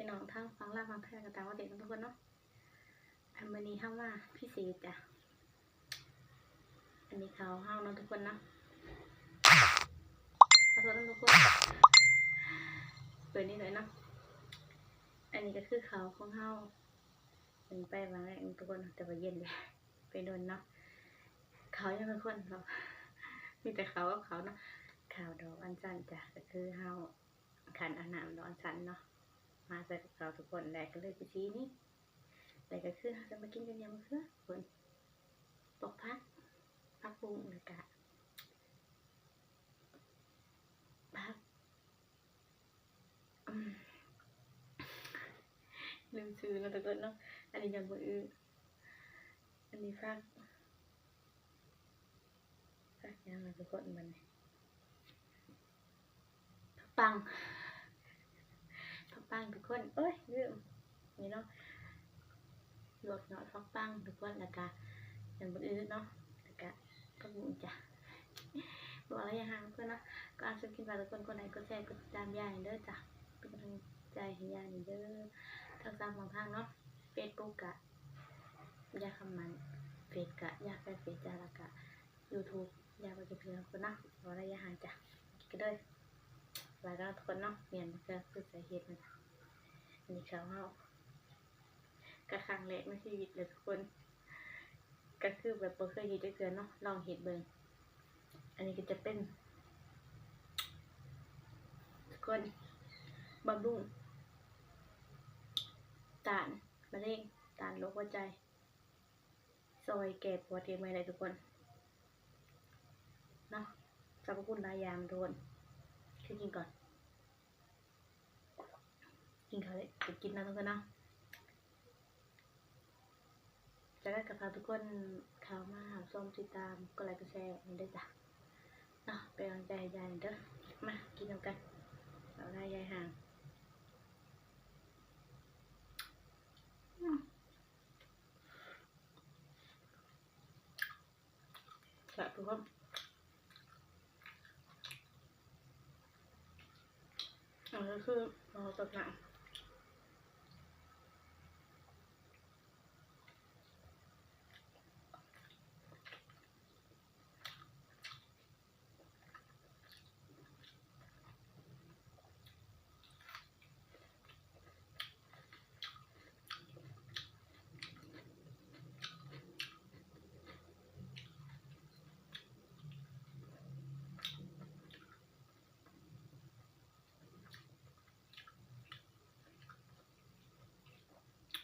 พี่น้องทั้งฟังลาวฟังไทยกับต่างประเทศทุกคนเนาะอันวันนี้ห้าว่าพิเศษจ้ะอันนี้เขาห้าเนาะทุกคนเนาะขอโทษทุกคนเปิดนี่เลยเนาะอันนี้ก็คือเขาของเฮาเป็นไปวางแรกทุกคนแต่ว่าเย็นเลยไปโดนเนาะเขายังเป็นคนเนาะมีแต่เขากับเขาเนาะข่าวดอกอัญชันจ้ะก็คือเฮาขันอาหารดอกอัญชันเนาะมาใส่กับเราทุกคนแรกก็เลยไปชี้นี่แต่ก็คือจะมากินกันยำเพื่อคนตกพักบุ้งเลยกะพักลืมชื่อแล้วทุกคนเนาะอันนี้ยังมืออันนี้พักยังไงทุกคนมันปังทุกคนเอ้ยลืมนี่เนาะหลดเนาะฟักปังทุกคนแล้วก็ยังมือเนาะแล้วก็พักบุ้งจ้ะบอกอะไรอย่างเพื่อนเนาะก็อาจจะกินไปทุกคนคนไหนก็แชร์ก็ตามยายเด้อจ้ะเป็นกำลังใจให้ยายเด้อทาง3 ของทางเนาะเฟซบุ๊กกะยาคำมันเฟซกะยาแฟนเฟซจ้าละกะยูทูบยาไปกินเพื่อนคนนะบอกอะไรอย่างจ้ะกินเลยหลายทุกคนเนาะเปลี่ยนก็คือสาเหตุมันอันนี้เขาเฮากะครั้งแรกในชีวิตเลยทุกคนก็คือแบบบ่เคยเห็นจักเทื่อเนาะลองเห็นเบิ่งอันนี้ก็จะเป็นทุกคนบำรุงต้านมะเร็งต้านโรคหัวใจซอยแก้ปวดเมื่อยได้ทุกคนเนาะสรรพคุณหลายอย่างทุกคนคือกินก่อนกินเขาเลยจะกินนะทุกคนเนาะจะได้กับพาทุกคนข่าวมาชมติดตามก็ไลค์ก็แชร์นี่ได้จ้ะเนาะเป็นกำลังใจให้ยายเด้อมากินกันเราได้ยายห่างค่ะทุกคนอันนี้คือเราตกหนัง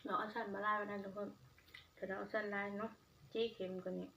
เราเอาสั้นมาไล่ไว้นั่นทุกคนแต่เราเอาสั้นไล่เนาะจี้เค็มกว่านี้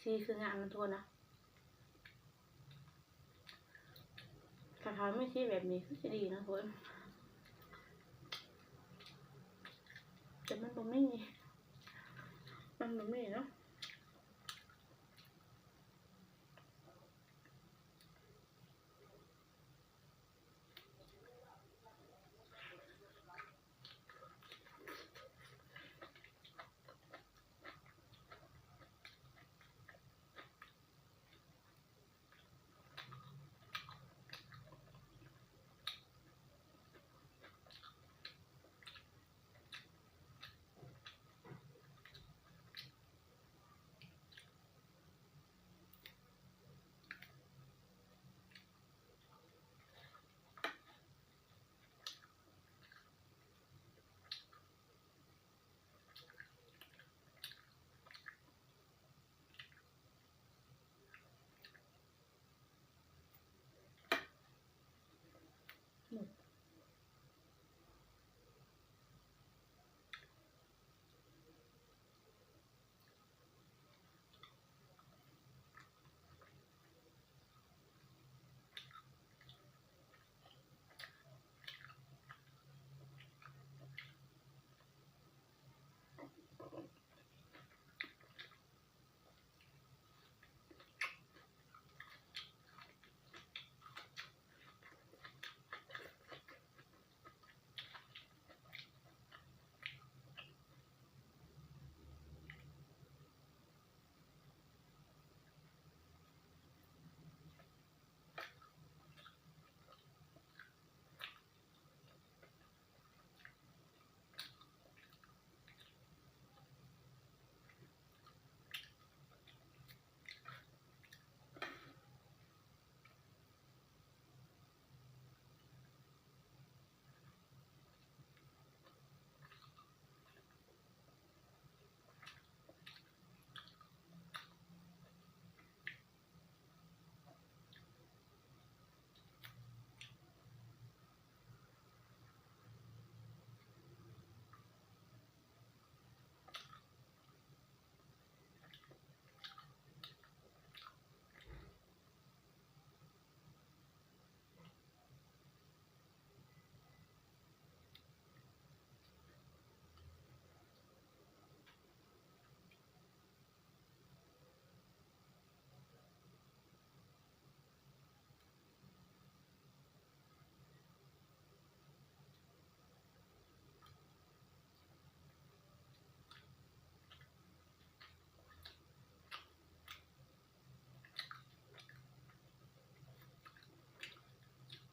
สีคืองามมันทุกคนนะถ้าทำไม่สีแบบนี้ก็จะดีนะทุกคนแต่มันบ่มีเนาะ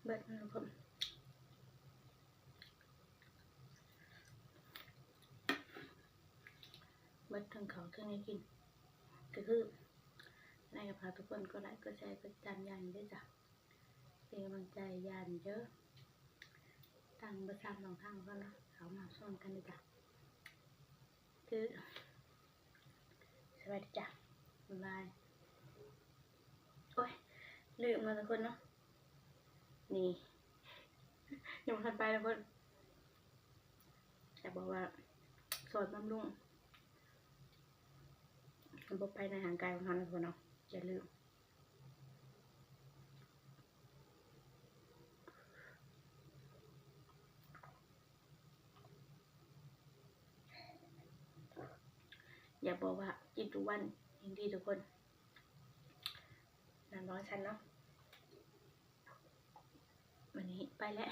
เบิดนะทุกคนเบิดทั้งเขาทั้งให้กินก็คือในกับพาทุกคนก็ไลค์ก็แชร์ก็จำยันด้วยจ้ะเป็นกำลังใจยันเยอะตั้งประจำลองทางก็นะเขามาส่วนกันด้วยจ้ะคือสวัสดีจ้ะบ๊ายบายโอ้ยลืมมาทุกคนเนาะนี่ยังทันไปทุกคนจะบอกว่าสอนบำรุงระบบภายในร่างกายของเราทุกคนเนาะอย่าลืมอย่าบอกว่ากินทุกวันยิ่งดีทุกคนน้ำร้อนฉันเนาะวันนี้ไปแล้ว